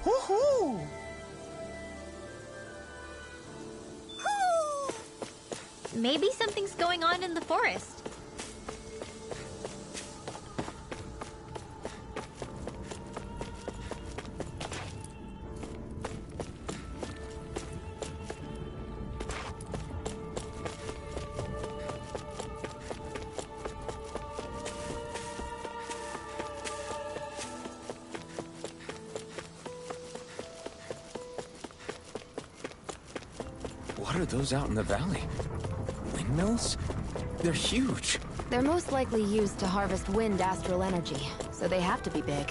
Woohoo! Maybe something's going on in the forest. What are those out in the valley? Windmills? They're huge. They're most likely used to harvest wind astral energy, so they have to be big.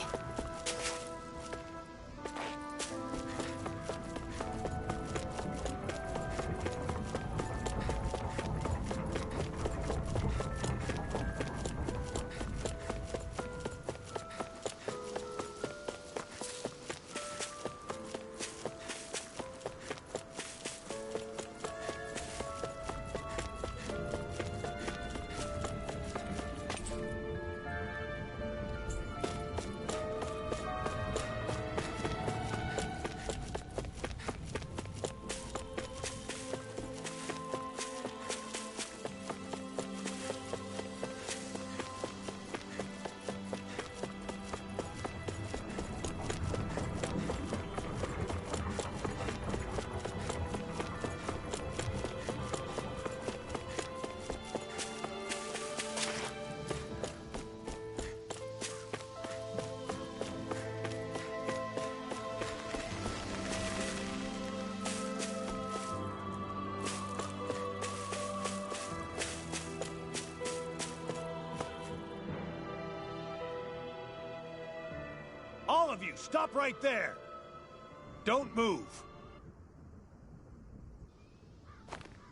All of you, stop right there! Don't move!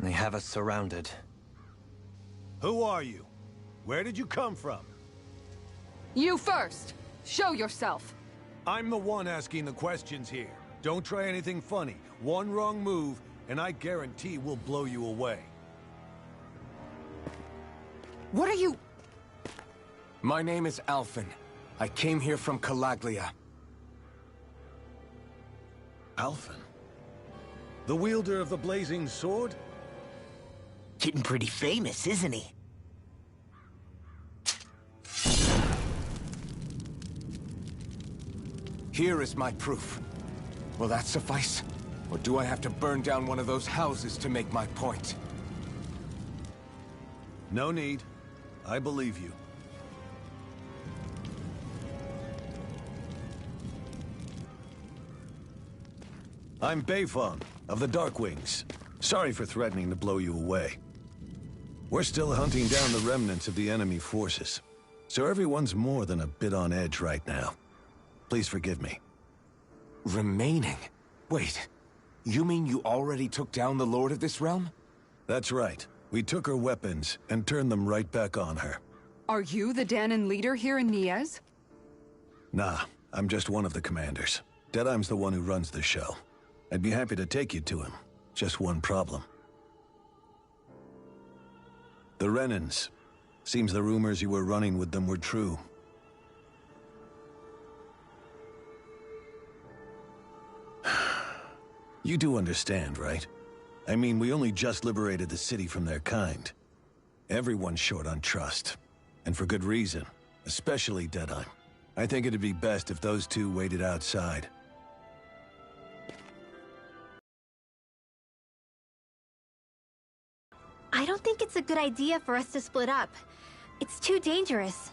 They have us surrounded. Who are you? Where did you come from? You first! Show yourself! I'm the one asking the questions here. Don't try anything funny. One wrong move, and I guarantee we'll blow you away. What are you... My name is Alphen. I came here from Calaglia. Alphen? The wielder of the blazing sword? Getting pretty famous, isn't he? Here is my proof. Will that suffice? Or do I have to burn down one of those houses to make my point? No need. I believe you. I'm Beifong, of the Darkwings. Sorry for threatening to blow you away. We're still hunting down the remnants of the enemy forces, so everyone's more than a bit on edge right now. Please forgive me. Remaining? Wait, you mean you already took down the Lord of this realm? That's right. We took her weapons and turned them right back on her. Are you the Danon leader here in Niez? Nah, I'm just one of the commanders. Deadeye's the one who runs the show. I'd be happy to take you to him. Just one problem. The Renans. Seems the rumors you were running with them were true. You do understand, right? I mean, we only just liberated the city from their kind. Everyone's short on trust. And for good reason. Especially Deadeye. I think it'd be best if those two waited outside. I don't think it's a good idea for us to split up. It's too dangerous.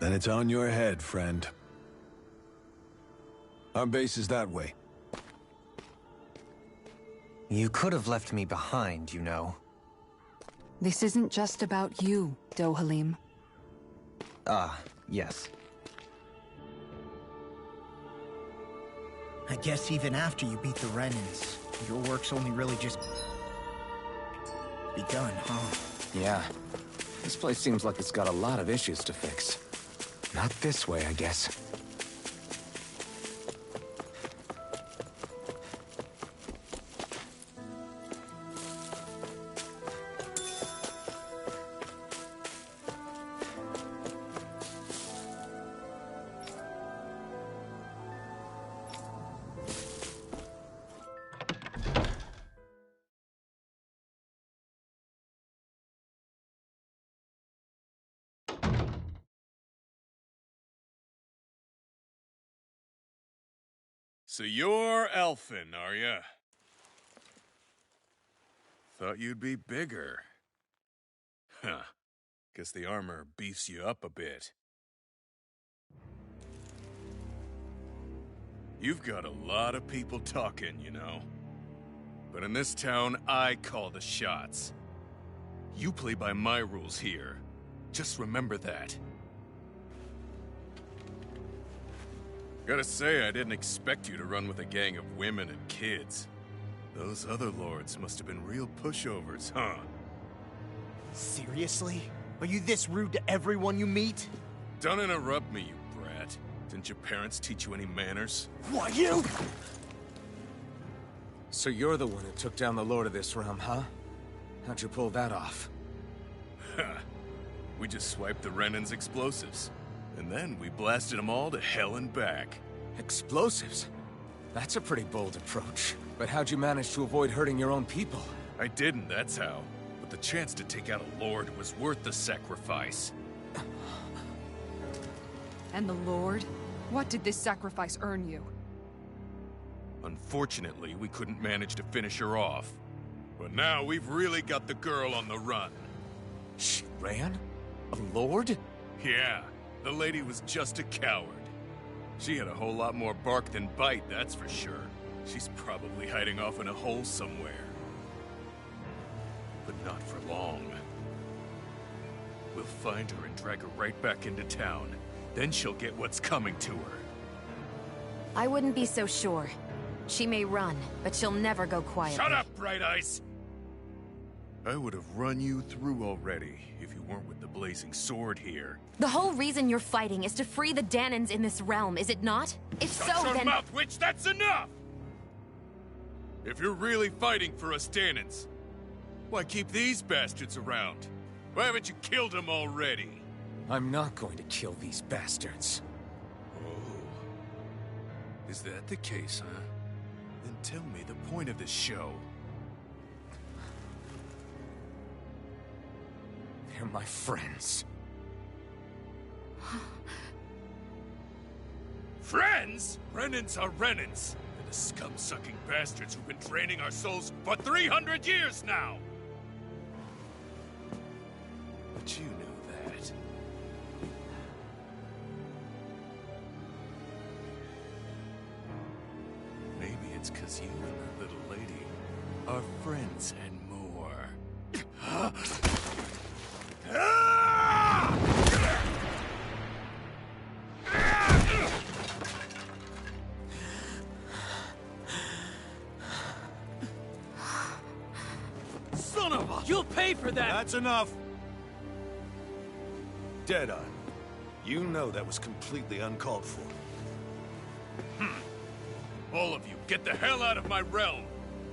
Then it's on your head, friend. Our base is that way. You could have left me behind, you know. This isn't just about you, Dohalim. Ah, yes. I guess even after you beat the Renans, your work's only really just begun, huh? Yeah. This place seems like it's got a lot of issues to fix. Not this way, I guess. So you're elfin, are ya? Thought you'd be bigger. Huh. Guess the armor beefs you up a bit. You've got a lot of people talking, you know. But in this town, I call the shots. You play by my rules here. Just remember that. Gotta say, I didn't expect you to run with a gang of women and kids. Those other lords must have been real pushovers, huh? Seriously? Are you this rude to everyone you meet? Don't interrupt me, you brat. Didn't your parents teach you any manners? What, you? So you're the one who took down the Lord of this realm, huh? How'd you pull that off? We just swiped the Renan's explosives. And then we blasted them all to hell and back. Explosives? That's a pretty bold approach. But how'd you manage to avoid hurting your own people? I didn't, that's how. But the chance to take out a lord was worth the sacrifice. And the Lord? What did this sacrifice earn you? Unfortunately, we couldn't manage to finish her off. But now we've really got the girl on the run. She ran? A lord? Yeah, the lady was just a coward. She had a whole lot more bark than bite, that's for sure. She's probably hiding off in a hole somewhere. But not for long. We'll find her and drag her right back into town. Then she'll get what's coming to her. I wouldn't be so sure. She may run, but she'll never go quietly. Shut up, Bright Eyes! I would have run you through already if you weren't with the blazing sword here. The whole reason you're fighting is to free the Danans in this realm, is it not? If Shut so, your then— mouth, witch! That's enough! If you're really fighting for us Danans, why keep these bastards around? Why haven't you killed them already? I'm not going to kill these bastards. Oh. Is that the case, huh? Then tell me the point of this show. They're my friends. Friends? Renans are Renans. They're the scum-sucking bastards who've been draining our souls for 300 years now! But you knew that. Maybe it's 'cause you and that little lady are friends and more. Son of a... You'll pay for that! That's enough! Deadeye, you know that was completely uncalled for. All of you, get the hell out of my realm!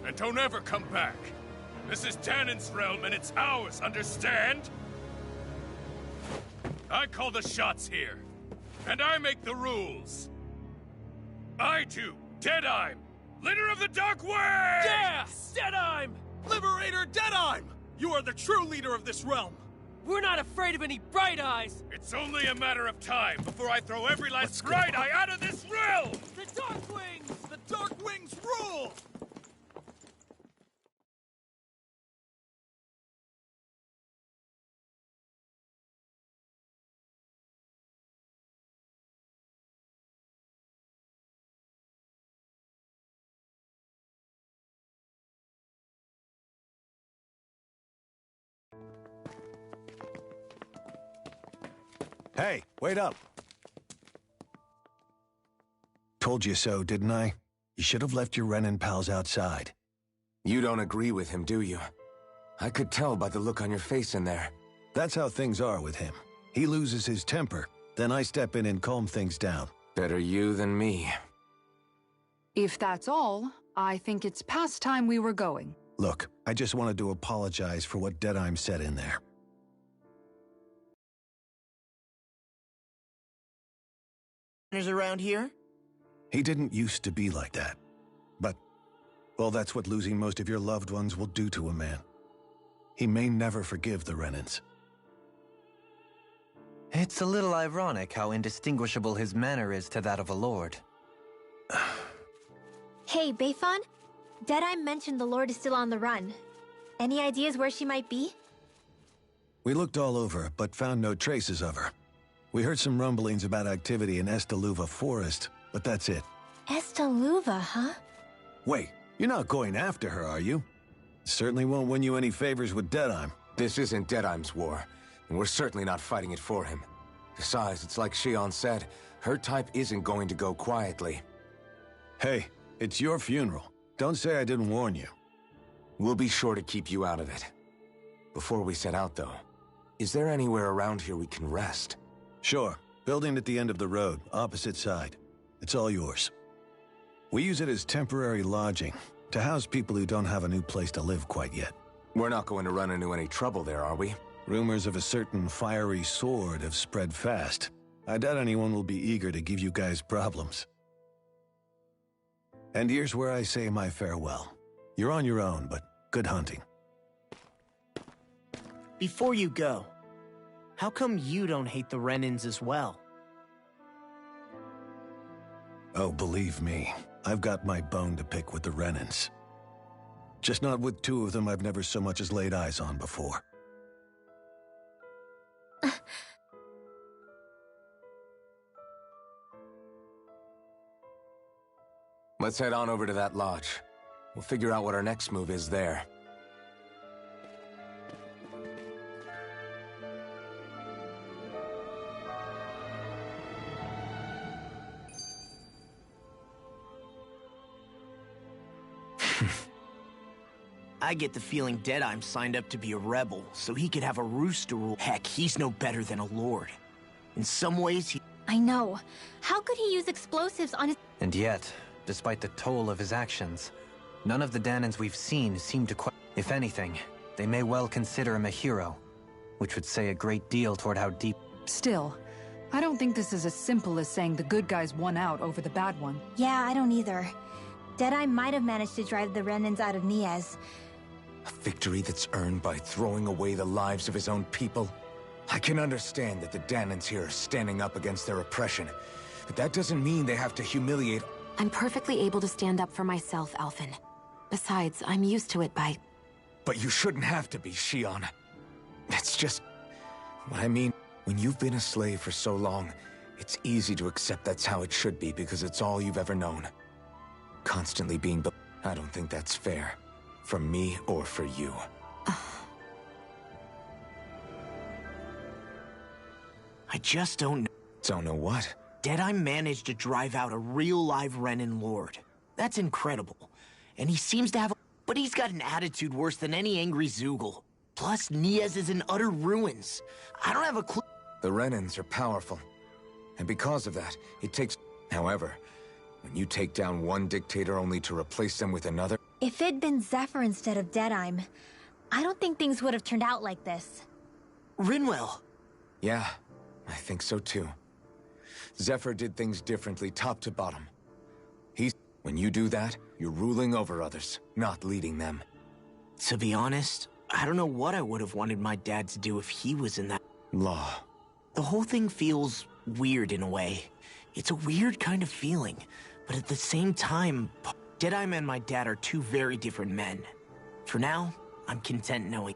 And don't ever come back! This is Danan's realm and it's ours, understand? I call the shots here. And I make the rules. I do, Deadeye, leader of the Dark Wings! Yeah! Deadeye! Liberator Deadeye! You are the true leader of this realm! We're not afraid of any Bright Eyes! It's only a matter of time before I throw every last Bright Eye out of this realm! The Dark Wings! The Dark Wings rule! Hey, wait up! Told you so, didn't I? You should have left your Renan pals outside. You don't agree with him, do you? I could tell by the look on your face in there. That's how things are with him. He loses his temper, then I step in and calm things down. Better you than me. If that's all, I think it's past time we were going. Look, I just wanted to apologize for what Deadeye said in there. Is around here? He didn't used to be like that. But, well, that's what losing most of your loved ones will do to a man. He may never forgive the Renans. It's a little ironic how indistinguishable his manner is to that of a lord. Hey, Beifan? Deadeye mentioned the Lord is still on the run. Any ideas where she might be? We looked all over, but found no traces of her. We heard some rumblings about activity in Estaluva Forest, but that's it. Estaluva, huh? Wait, you're not going after her, are you? Certainly won't win you any favors with Deadeye. This isn't Deadeye's war, and we're certainly not fighting it for him. Besides, it's like Shion said, her type isn't going to go quietly. Hey, it's your funeral. Don't say I didn't warn you. We'll be sure to keep you out of it. Before we set out, though, is there anywhere around here we can rest? Sure. Building at the end of the road, opposite side. It's all yours. We use it as temporary lodging, to house people who don't have a new place to live quite yet. We're not going to run into any trouble there, are we? Rumors of a certain fiery sword have spread fast. I doubt anyone will be eager to give you guys problems. And here's where I say my farewell. You're on your own, but good hunting. Before you go, how come you don't hate the Renins as well? Oh, believe me, I've got my bone to pick with the Renins. Just not with two of them I've never so much as laid eyes on before. Let's head on over to that lodge. We'll figure out what our next move is there. I get the feeling Deadeye's signed up to be a rebel, so he could have a rooster rule. Heck, he's no better than a lord. In some ways, he... I know. How could he use explosives on his... And yet, despite the toll of his actions, none of the Danans we've seen seem to quite... If anything, they may well consider him a hero, which would say a great deal toward how deep... Still, I don't think this is as simple as saying the good guys won out over the bad one. Yeah, I don't either. Deadeye might have managed to drive the Renins out of Niaz. A victory that's earned by throwing away the lives of his own people? I can understand that the Danans here are standing up against their oppression, but that doesn't mean they have to humiliate... I'm perfectly able to stand up for myself, Alphen. Besides, I'm used to it by... But you shouldn't have to be, Shion. It's just... What I mean, when you've been a slave for so long, it's easy to accept that's how it should be because it's all you've ever known. Constantly being... I don't think that's fair. For me or for you. I just don't know. Don't know what? Deadeye managed to drive out a real live Renin lord. That's incredible. And he seems to have... But he's got an attitude worse than any angry Zoogle. Plus, Niaz is in utter ruins. I don't have a clue... The Renins are powerful. And because of that, it takes... However, when you take down one dictator only to replace them with another... If it'd been Zephyr instead of Deadeye, I don't think things would have turned out like this. Rinwell. Yeah, I think so too. Zephyr did things differently, top to bottom. When you do that, you're ruling over others, not leading them. To be honest, I don't know what I would have wanted my dad to do if he was in that... Law. The whole thing feels weird in a way. It's a weird kind of feeling, but at the same time... Deadeye and my dad are two very different men. For now, I'm content knowing.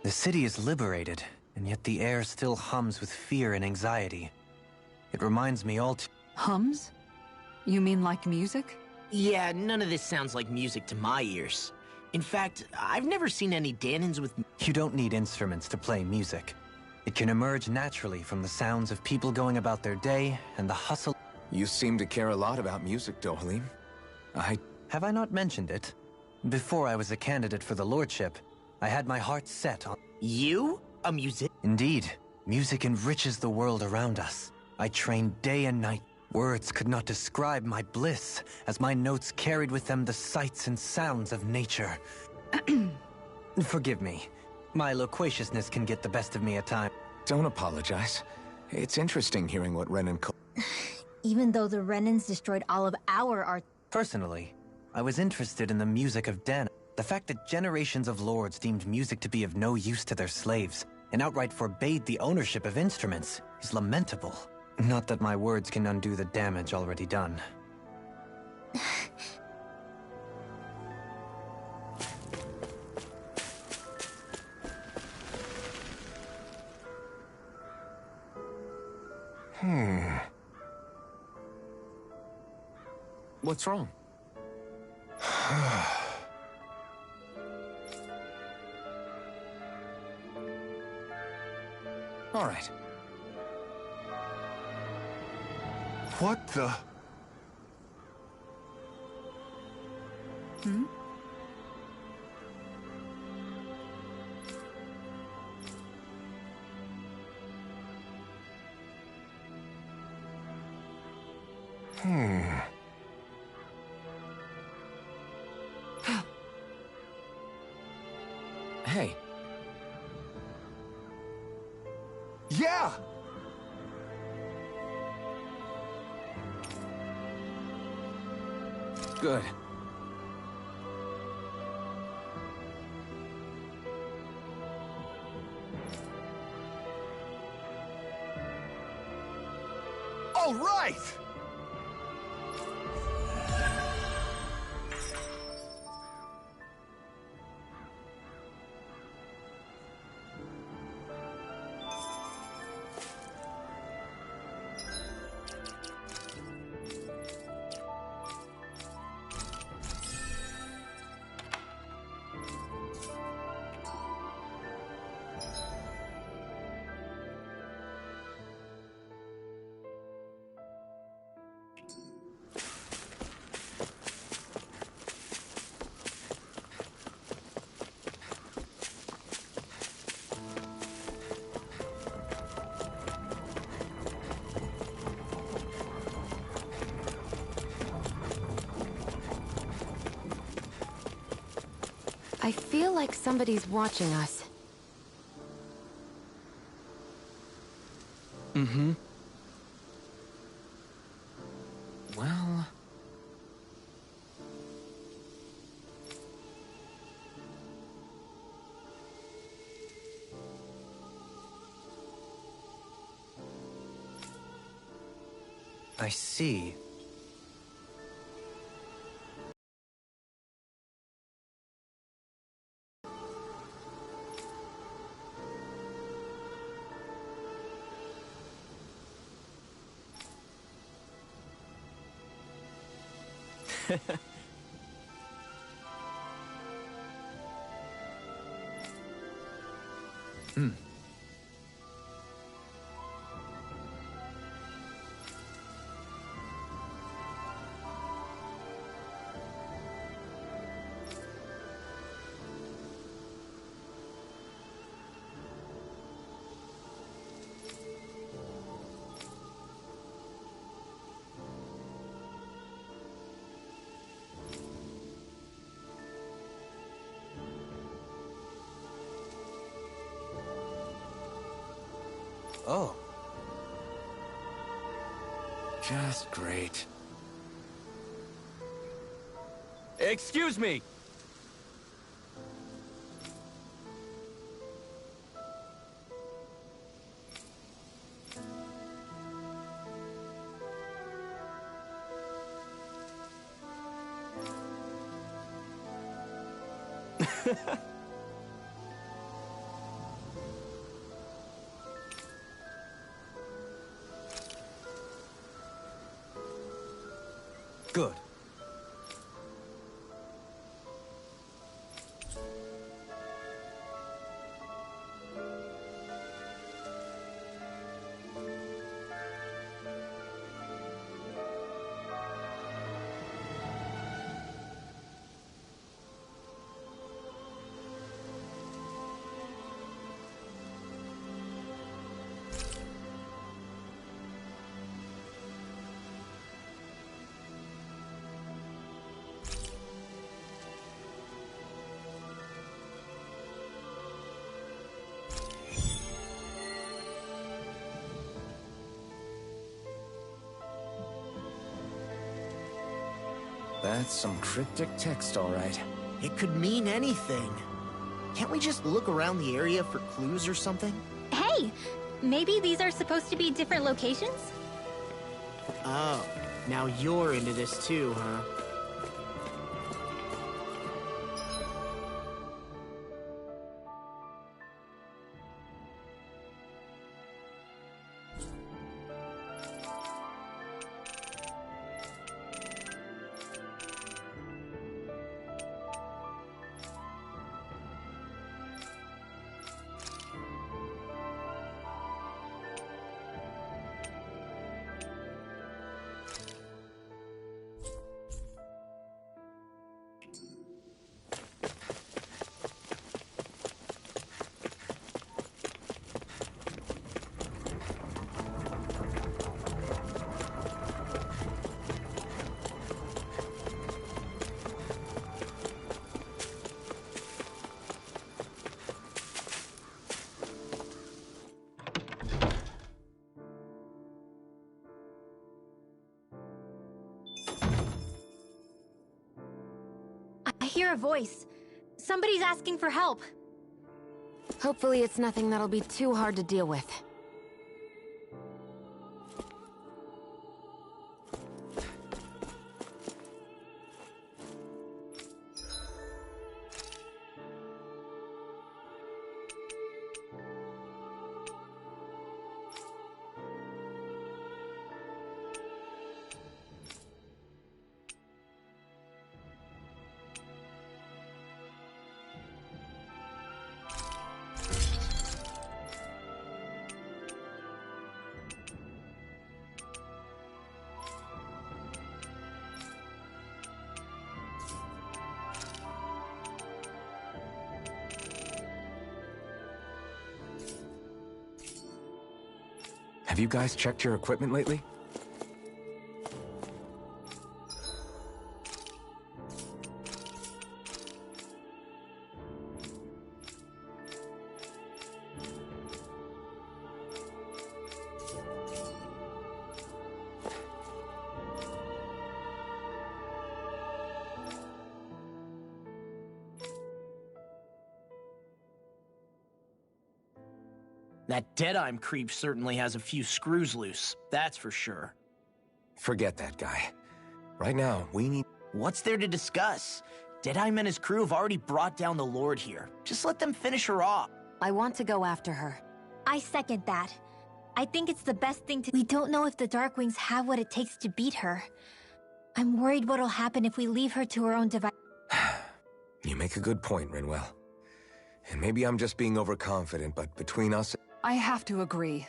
The city is liberated, and yet the air still hums with fear and anxiety. It reminds me all too... Hums? You mean like music? Yeah, none of this sounds like music to my ears. In fact, I've never seen any Danans with... You don't need instruments to play music. It can emerge naturally from the sounds of people going about their day and the hustle... You seem to care a lot about music, Dohalim. Have I not mentioned it? Before I was a candidate for the lordship, I had my heart set on... You? A musician? Indeed. Music enriches the world around us. I trained day and night. Words could not describe my bliss, as my notes carried with them the sights and sounds of nature. Forgive me. My loquaciousness can get the best of me at times. Don't apologize. It's interesting hearing what Renin... Even though the Renins destroyed all of our art... Personally, I was interested in the music of Dan. The fact that generations of lords deemed music to be of no use to their slaves, and outright forbade the ownership of instruments, is lamentable. Not that my words can undo the damage already done. What's wrong? All right. What the? Hmm? Hey. Yeah! Good. All right! I feel like somebody's watching us. Mm-hmm. Well... I see. Oh. Just great. Excuse me! Good. That's some cryptic text, all right. It could mean anything. Can't we just look around the area for clues or something? Hey! Maybe these are supposed to be different locations? Oh, now you're into this too, huh? I hear a voice. Somebody's asking for help. Hopefully it's nothing that'll be too hard to deal with. Have you guys checked your equipment lately? That Deadeye creep certainly has a few screws loose, that's for sure. Forget that guy. Right now, we need... What's there to discuss? Deadeye and his crew have already brought down the Lord here. Just let them finish her off. I want to go after her. I second that. I think it's the best thing to— We don't know if the Darkwings have what it takes to beat her. I'm worried what'll happen if we leave her to her own device. You make a good point, Rinwell. And maybe I'm just being overconfident, but between us... I have to agree.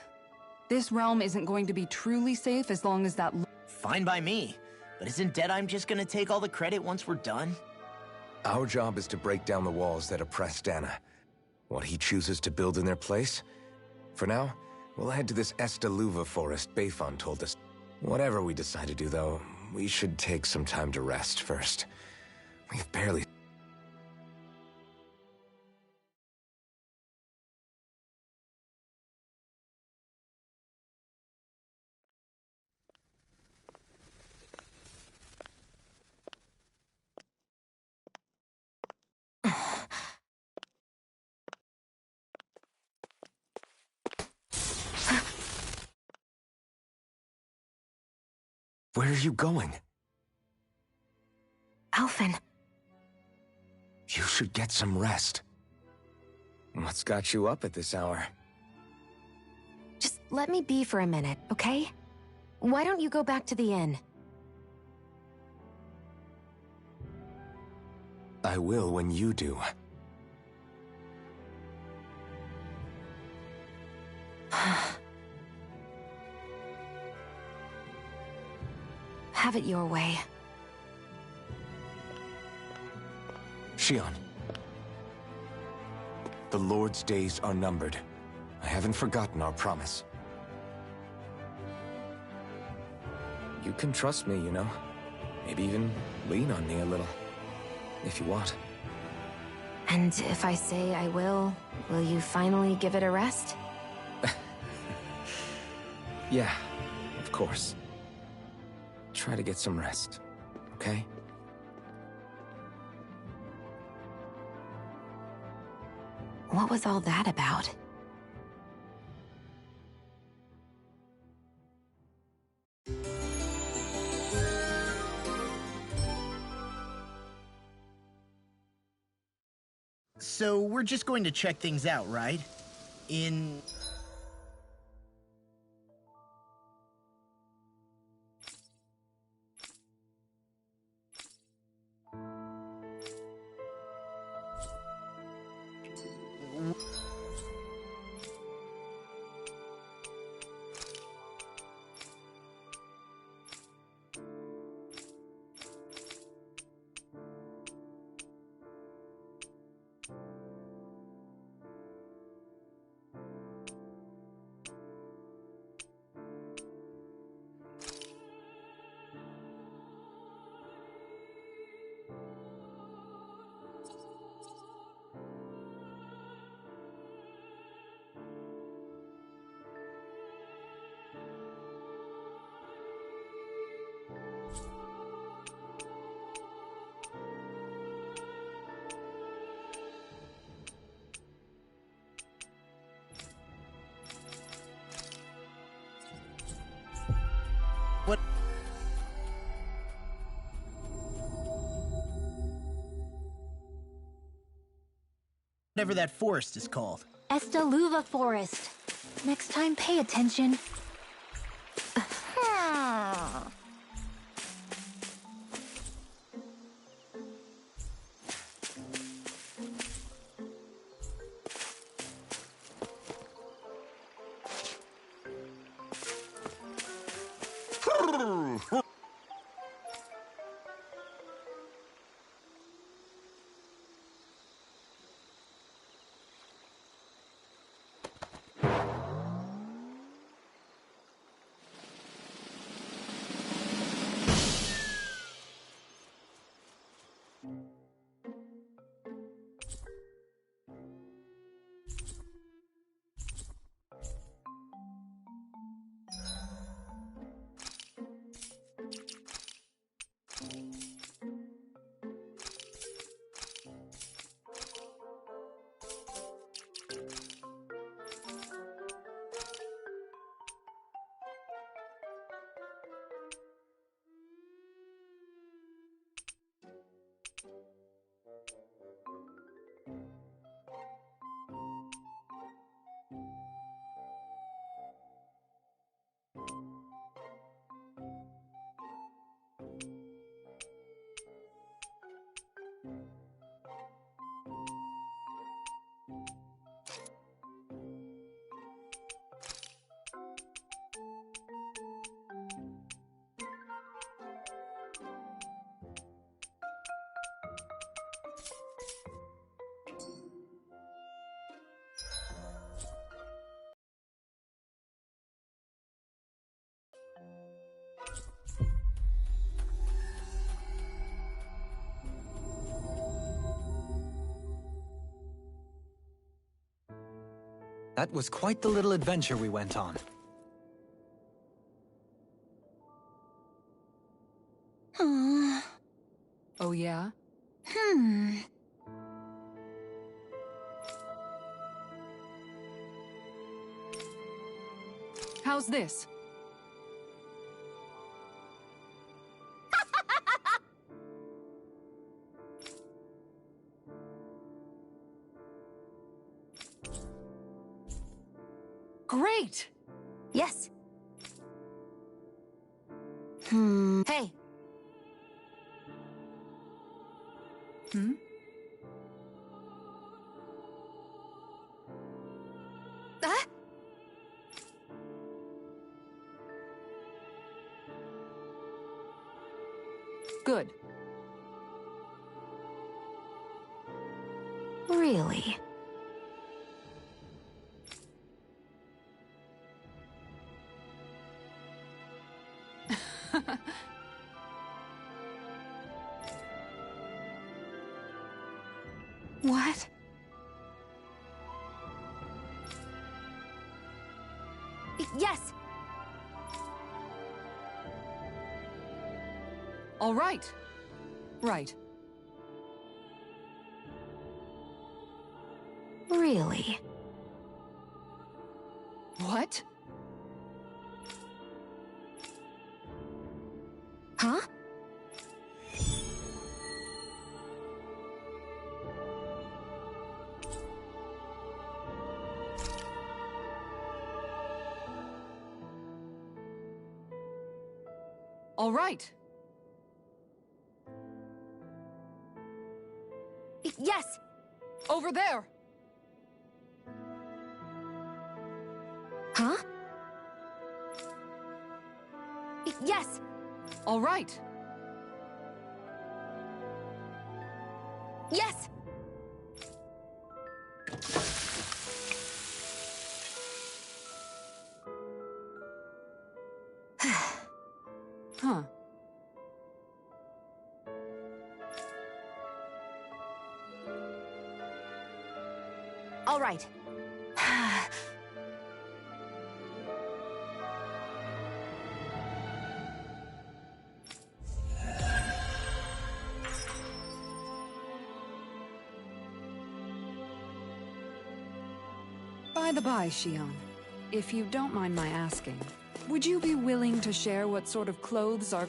This realm isn't going to be truly safe as long as that... Fine by me. But isn't Deadeye just gonna take all the credit once we're done? Our job is to break down the walls that oppress Dana. What he chooses to build in their place? For now, we'll head to this Estaluva forest Bayfon told us. Whatever we decide to do, though, we should take some time to rest first. We've barely... Where are you going? Alphen. You should get some rest. What's got you up at this hour? Just let me be for a minute, okay? Why don't you go back to the inn? I will when you do. Have it your way. Shion. The Lord's days are numbered. I haven't forgotten our promise. You can trust me, you know. Maybe even lean on me a little. If you want. And if I say I will you finally give it a rest? Yeah, of course. Try to get some rest, okay? What was all that about? So we're just going to check things out, right? In... What? Whatever that forest is called. Estaluva Forest. Next time, pay attention. That was quite the little adventure we went on. Oh, yeah? How's this? Great! Yes. Hey. Ah? Good. Really? What? Yes. All right. Right. Really? What? Huh? All right. Yes! Over there! Huh? Yes! All right. Yes! Huh. All right. By the by, Shion, if you don't mind my asking, would you be willing to share what sort of clothes are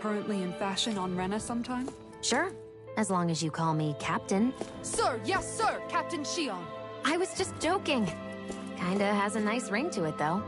currently in fashion on Rena sometime? Sure, as long as you call me Captain. Sir, yes, sir, Captain Shion. I was just joking. Kinda has a nice ring to it, though.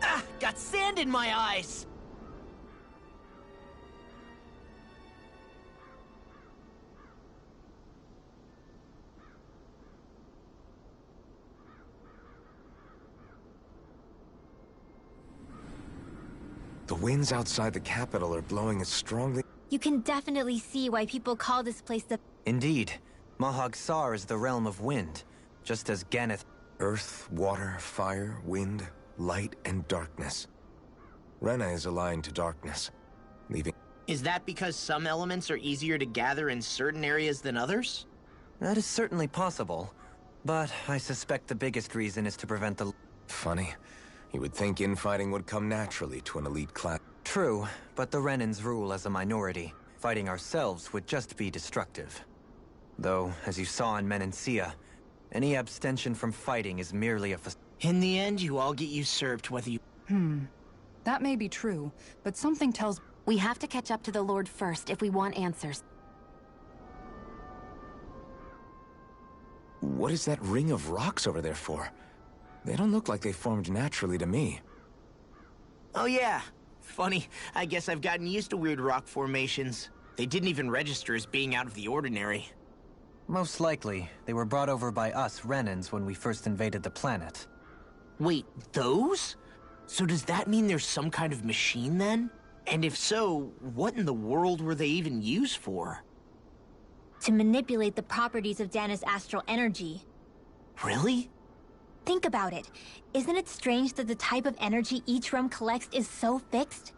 Ah! Got sand in my eyes! The winds outside the capital are blowing as strongly. You can definitely see why people call this place the... Indeed. Mahag Sar is the realm of wind, just as Ganeth... Earth, water, fire, wind, light, and darkness. Rena is aligned to darkness, leaving... Is that because some elements are easier to gather in certain areas than others? That is certainly possible, but I suspect the biggest reason is to prevent the... Funny. You would think infighting would come naturally to an elite class. True, but the Renans rule as a minority. Fighting ourselves would just be destructive. Though, as you saw in Menancia, any abstention from fighting is merely a In the end, you all get usurped whether you... That may be true, but something tells... We have to catch up to the Lord first if we want answers. What is that ring of rocks over there for? They don't look like they formed naturally to me. Oh yeah. Funny, I guess I've gotten used to weird rock formations. They didn't even register as being out of the ordinary. Most likely, they were brought over by us Renans when we first invaded the planet. Wait, those? So does that mean there's some kind of machine then? And if so, what in the world were they even used for? to manipulate the properties of Dana's astral energy. Really? Think about it. Isn't it strange that the type of energy each realm collects is so fixed?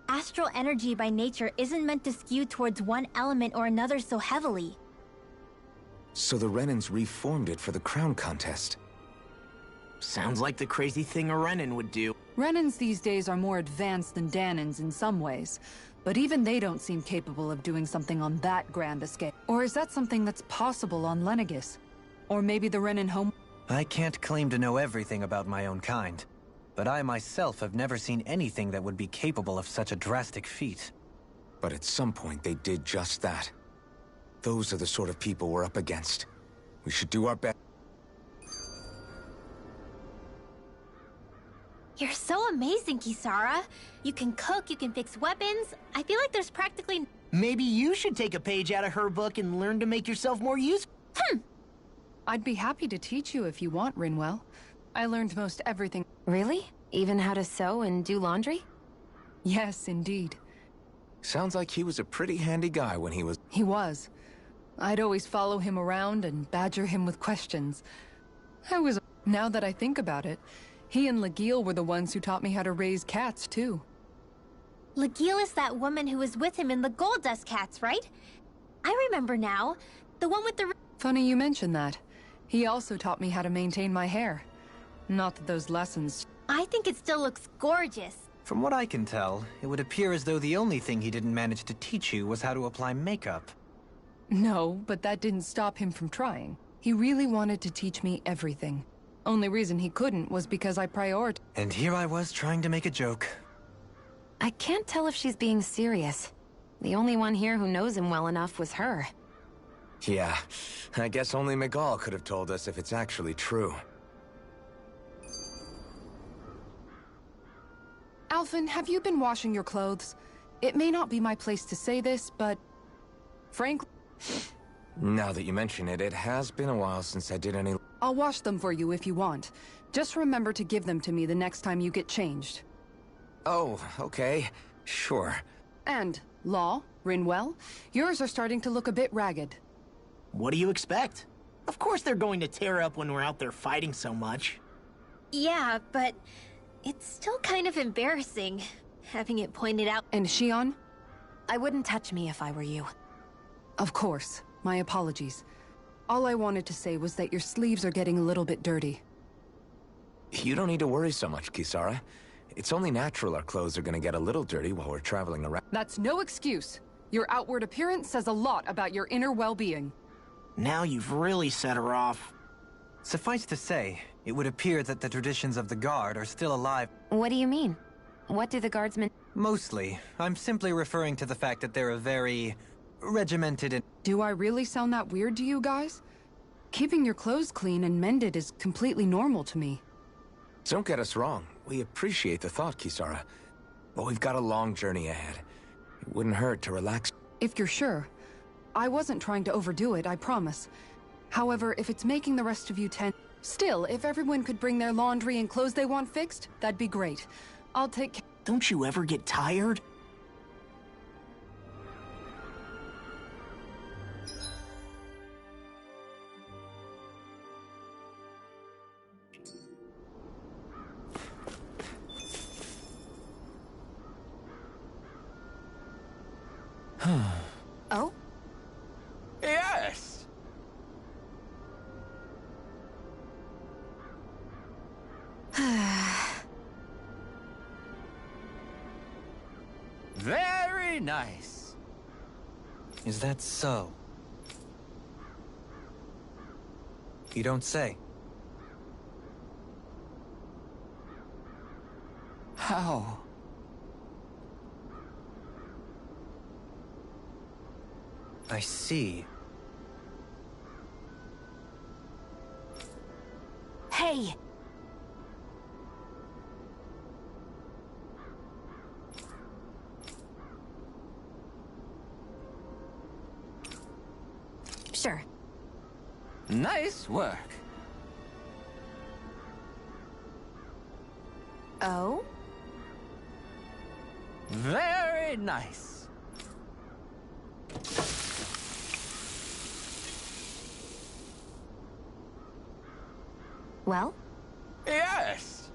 Astral energy by nature isn't meant to skew towards one element or another so heavily. So the Renans reformed it for the crown contest. Sounds like the crazy thing a Renan would do. Renans these days are more advanced than Danans in some ways, but even they don't seem capable of doing something on that grand a scale. Or is that something that's possible on Lenegis? Or maybe the Renan home... I can't claim to know everything about my own kind, but I myself have never seen anything that would be capable of such a drastic feat. But at some point they did just that. Those are the sort of people we're up against. We should do our best. You're so amazing, Kisara. You can cook, you can fix weapons. I feel like there's practically... Maybe you should take a page out of her book and learn to make yourself more useful. I'd be happy to teach you if you want, Rinwell. I learned most everything. Really? Even how to sew and do laundry? Yes, indeed. Sounds like he was a pretty handy guy when he was... He was. I'd always follow him around and badger him with questions. Now that I think about it, he and Legil were the ones who taught me how to raise cats, too. Legil is that woman who was with him in the Gold Dust Cats, right? I remember now. The one with the... Funny you mention that. He also taught me how to maintain my hair. Not that those lessons... I think it still looks gorgeous. From what I can tell, it would appear as though the only thing he didn't manage to teach you was how to apply makeup. No, but that didn't stop him from trying. He really wanted to teach me everything. Only reason he couldn't was because I prioritized. And here I was trying to make a joke. I can't tell if she's being serious. The only one here who knows him well enough was her. Yeah, I guess only Miguel could have told us if it's actually true. Alphen, have you been washing your clothes? It may not be my place to say this, but... frankly... Now that you mention it, it has been a while since I did any... I'll wash them for you if you want. Just remember to give them to me the next time you get changed. Oh, okay. Sure. And, Law, Rinwell, yours are starting to look a bit ragged. What do you expect? Of course they're going to tear up when we're out there fighting so much. Yeah, but it's still kind of embarrassing, having it pointed out. And Shion? I wouldn't touch me if I were you. Of course. My apologies. All I wanted to say was that your sleeves are getting a little bit dirty. You don't need to worry so much, Kisara. It's only natural our clothes are gonna get a little dirty while we're traveling around. That's no excuse. Your outward appearance says a lot about your inner well-being. Now you've really set her off. Suffice to say, it would appear that the traditions of the Guard are still alive. What do you mean? What do the guardsmen... Mostly. I'm simply referring to the fact that they're a very... regimented and... Do I really sound that weird to you guys? Keeping your clothes clean and mended is completely normal to me. Don't get us wrong. We appreciate the thought, Kisara. But we've got a long journey ahead. It wouldn't hurt to relax. If you're sure. I wasn't trying to overdo it, I promise. However, if it's making the rest of you Still, if everyone could bring their laundry and clothes they want fixed, that'd be great. I'll take care... Don't you ever get tired? Oh? Yes! Very nice. Is that so? You don't say. How? I see. Hey! Sure. Nice work. Oh? Very nice. Well? Yes.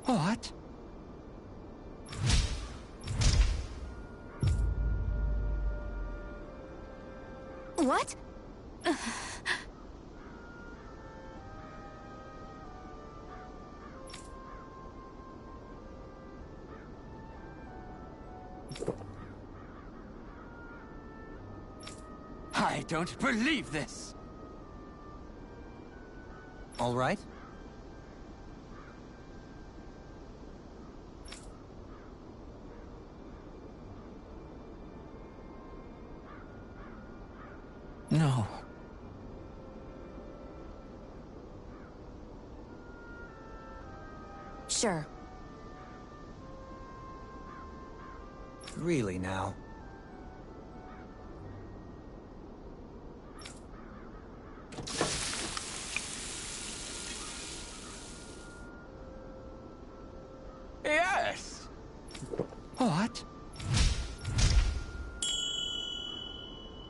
What? What? I don't believe this. All right. No. Sure. Really now. What?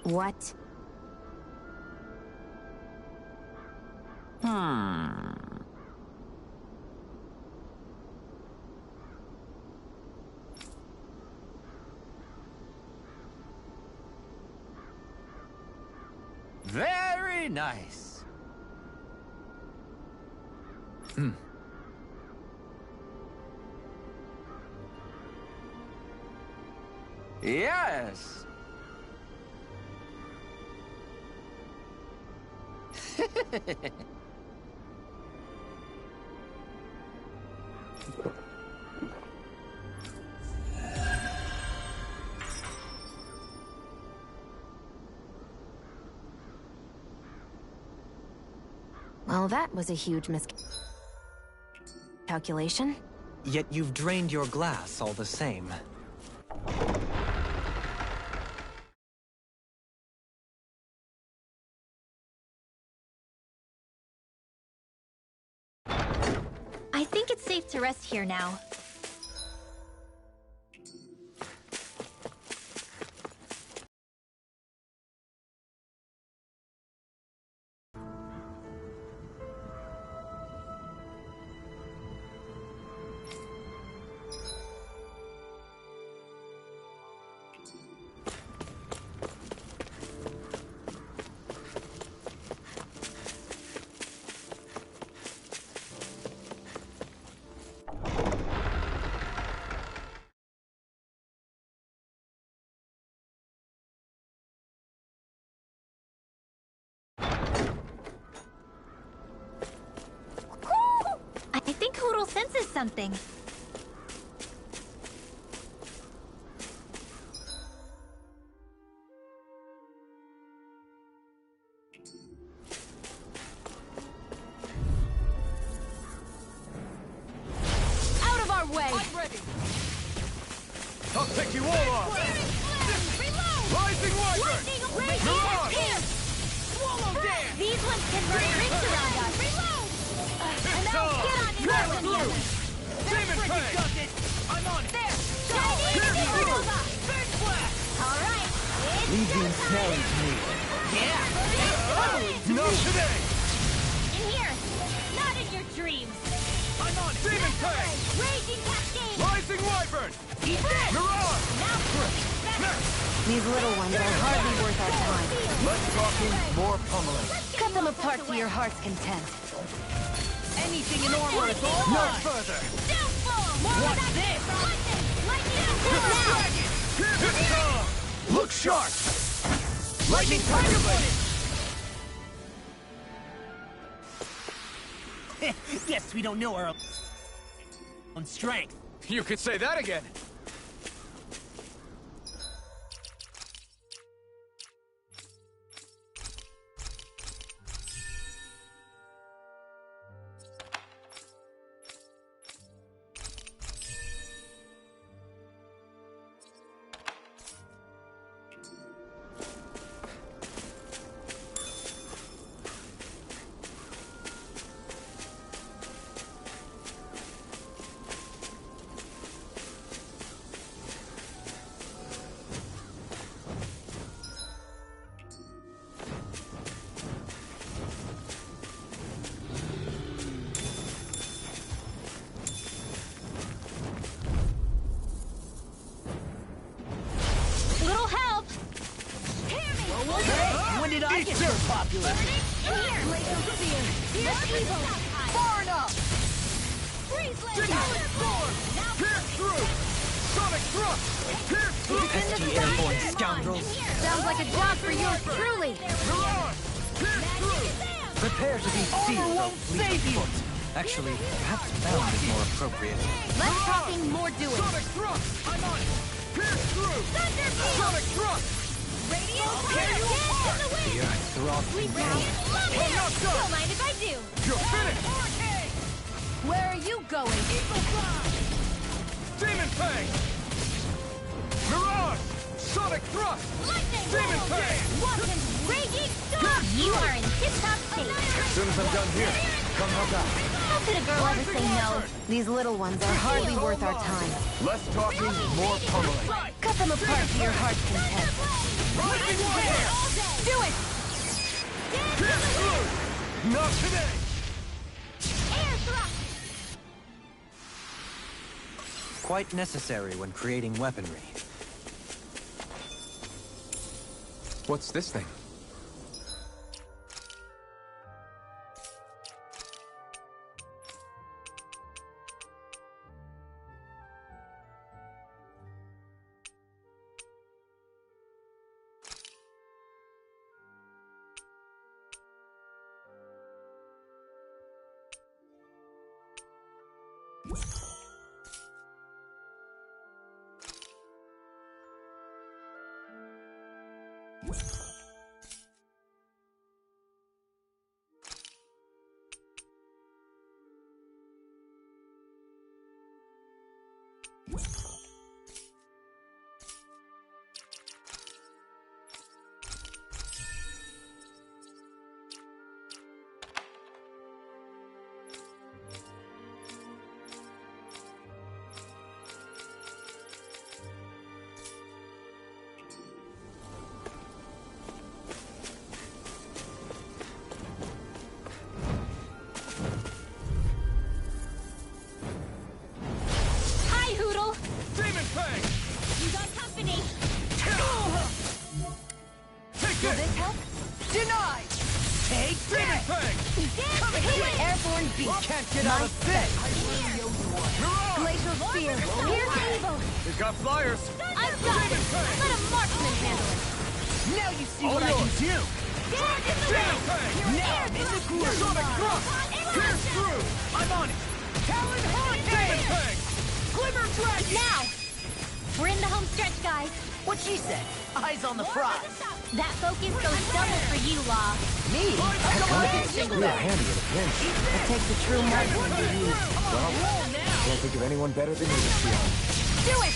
What? Very nice. Yes. Well, that was a huge miscalculation. Yet you've drained your glass all the same. I think it's safe to rest here now. I think Hoodle senses something. Out of our way! I'm ready! I'll pick you all off! Rising Wyvern! Mirage! Swallow dance! These ones can run rings around us. And now get on your Pierce way. through! Demon Freaking Fang! does it! I'm on it! There! Pierce through! Shining! Big blast! All right, it's Leave the showtime. ensnaring to me. Not today! In here! Not in your dreams! I'm on it! Demon Fang! Raging Cascade! Rising Wyvern! Eat that! Mirage! These little ones are hardly worth our time. Less talking, more pummeling. Cut them apart to your heart's content. Anything in armor is all No mine! further! What's this? Look sharp! Lightning Tiger Blade! Guess we don't know our own strength. You could say that again. Little help! When did I get so popular? Far enough! Pierce through! Sonic thrust! Pierce through! Pesky airborne scoundrels! Sounds like a job for yours truly. Mirage! Pierce through! Prepare to be sealed, won't save you! foot. Actually, perhaps bound is more appropriate. Less talking, more doing. Sonic thrust! I'm on it! Pierce through! Sonic thrust! The earth throbs in pain. Don't mind if I do. You're finished! Where are you going? Demon Fang! Mirage! Sonic thrust! Demon Fang! Raging storm! You are in tip-top shape. As soon as I'm done here, Come help out. How could a girl ever say no? These little ones are hardly worth our time. Less talking, more pummeling. Cut them apart to your heart's content. Do it! Not today! Quite necessary when creating weaponry. What's this thing? Airborne beast can't get out of bed! Glacial spear! Here's evil! We've got flyers! I've got it! Let a marksman handle it! Now you see what I can do! Now I'm in the groove! Sonic thrust! Pierce through! I'm on it! Talon Hunt! Demon Fang! Glimmer Dragon! Now! We're in the home stretch, guys. What she said? Eyes on the prize. That focus goes double for you, Law. Me? You're handy in a pinch. It takes a true marksman to use. Well, I can't think of anyone better than you, Shion. Do it!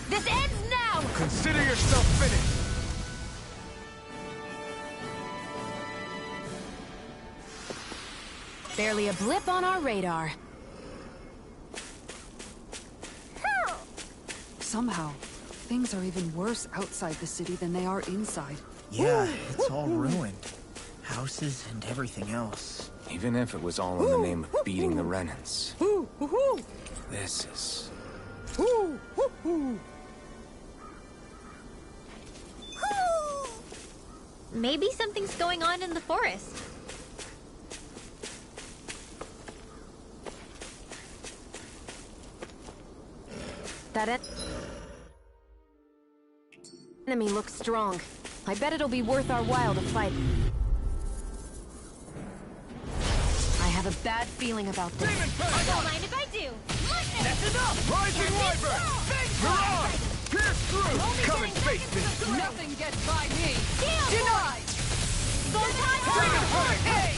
This ends now! Consider yourself finished! Barely a blip on our radar. Somehow, things are even worse outside the city than they are inside. Yeah, it's all ruined. Houses and everything else. Even if it was all in the name of beating the Renans. This is... Maybe something's going on in the forest. That enemy looks strong. I bet it'll be worth our while to fight. I have a bad feeling about this. Don't mind if I do. That's enough! Rising Wyvern! You're on! Pierce through! Come and face me! Nothing gets by me! Denied! Hey!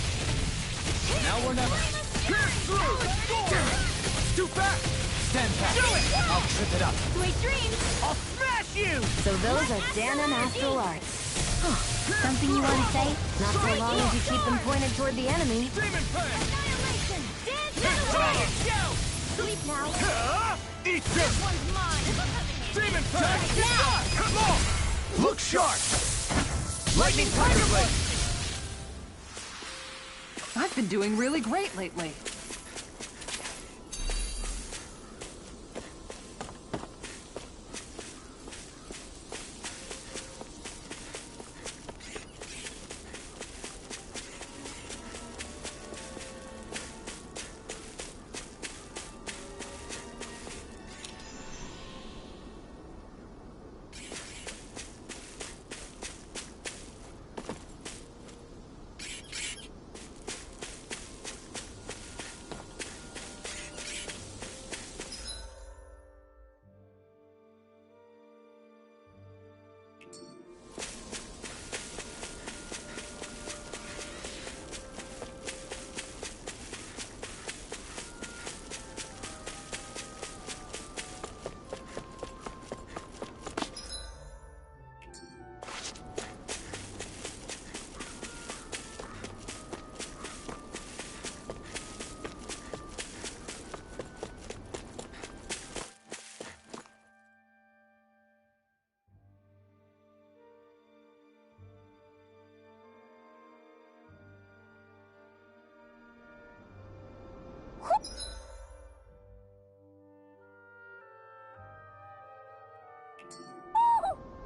Now or never! Pierce through! Damn it! It's too fast! Stand back! Do it! I'll trip it up! Sweet dreams! I'll smash you! So those are Danon Astral Arts. Something you want to say? Not so long as you keep them pointed toward the enemy. Demon Fang! Annihilation! Dance Dragon Shout! Sleep now! Eat this! One's mine! Demon Fang! Come on! Look sharp! Lightning Tiger Blade! I've been doing really great lately.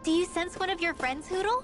Do you sense one of your friends, Hootle?